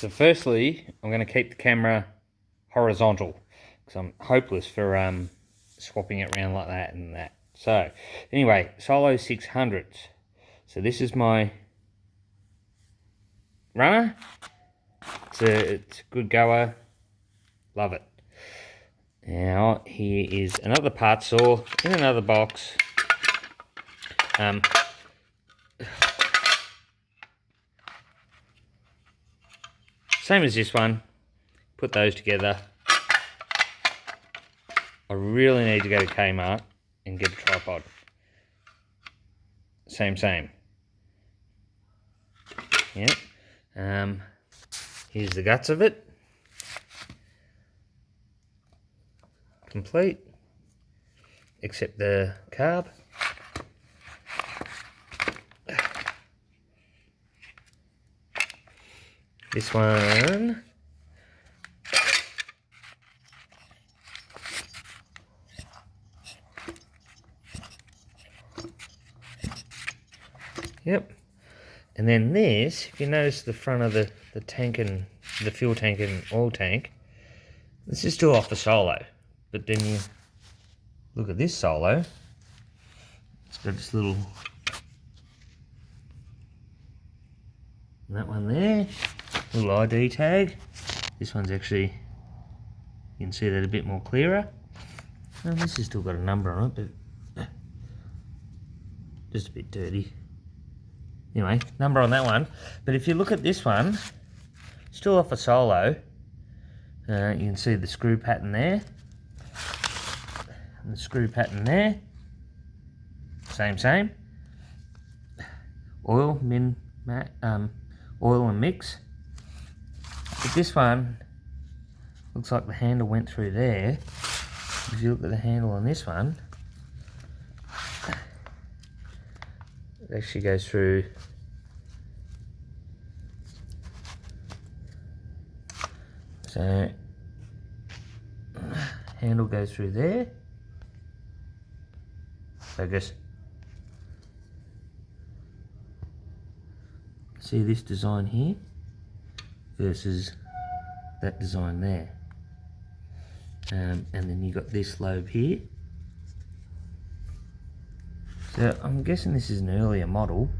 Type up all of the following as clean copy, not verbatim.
So firstly, I'm going to keep the camera horizontal because I'm hopeless for swapping it around like that and that. So anyway, Solo 600s. So this is my runner. It's a good goer. Love it. Now here is another part saw in another box. Same as this one. Put those together. I really need to go to Kmart and get a tripod. Same. Yep. Here's the guts of it. Complete. Except the carb. This one. Yep. And then this, if you notice the front of the tank and the fuel tank and oil tank, this is still off the Solo. But then you look at this Solo, it's got this little, that one there, little ID tag. This one's actually, you can see that a bit more clearer. Well, this has still got a number on it, but just a bit dirty. Anyway, number on that one. But if you look at this one, still off a Solo, you can see the screw pattern there. And the screw pattern there. Same. Oil, oil and mix. But this one looks like the handle went through there. If you look at the handle on this one, it actually goes through so handle goes through there. Focus. See this design here versus that design there. And then you got this lobe here. So I'm guessing this is an earlier model.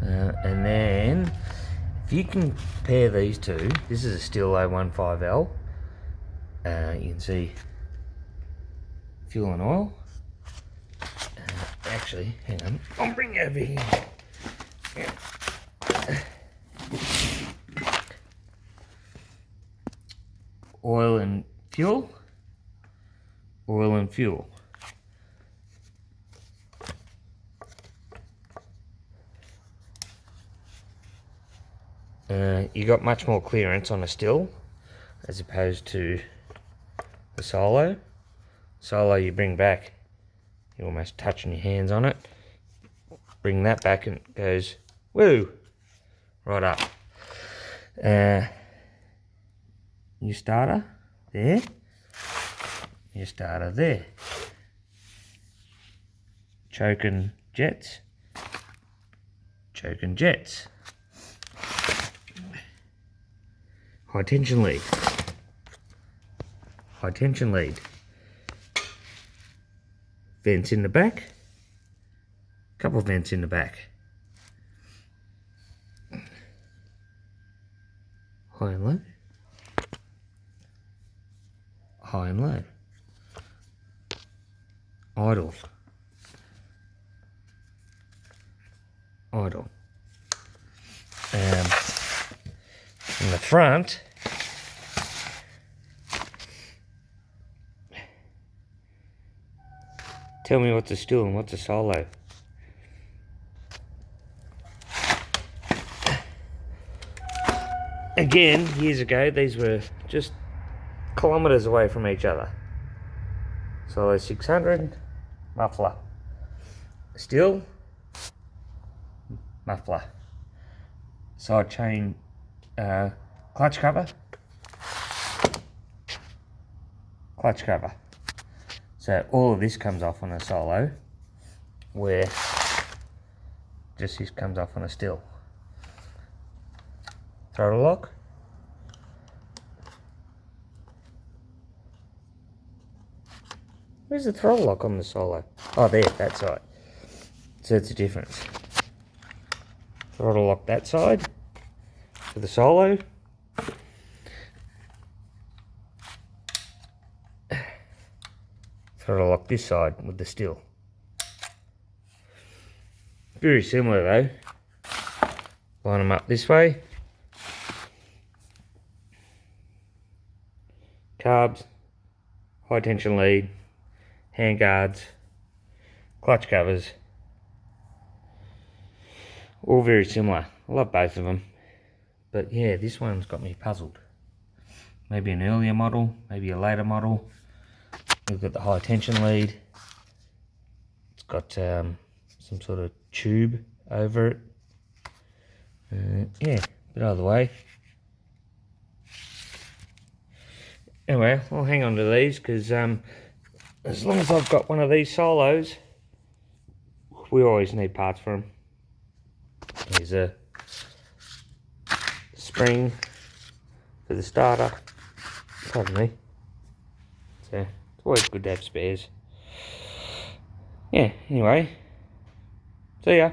And then if you compare these two, this is a Stihl 015L. You can see fuel and oil. Actually, hang on, I'll bring it over here. Oil and fuel. Oil and fuel. You got much more clearance on a Stihl as opposed to the Solo. Solo you bring back, you're almost touching your hands on it. Bring that back and it goes, woo, right up. New starter there. New starter there. Choking jets. High tension lead. Vents in the back. Couple of vents in the back. High and low. Idle. In the front, tell me what's a Stihl and what's a Solo. Again, years ago, these were just kilometres away from each other. Solo 600, muffler. Stihl, muffler. Side chain clutch cover. So all of this comes off on a Solo, where just this comes off on a Stihl. Throttle lock, Where's the throttle lock on the solo? Oh, there, that side. So that's the difference. Throttle lock that side for the solo. Throttle lock this side with the Stihl. Very similar though. Line them up this way. Carbs, high tension lead, hand guards, clutch covers. All very similar. I love both of them. But yeah, this one's got me puzzled. Maybe an earlier model, maybe a later model. We've got the high tension lead. It's got some sort of tube over it. Yeah, bit out of the way. Anyway, I'll hang on to these because as long as I've got one of these solos, we always need parts for them. Here's a spring for the starter. Pardon me. So it's always good to have spares. Yeah, anyway, see ya.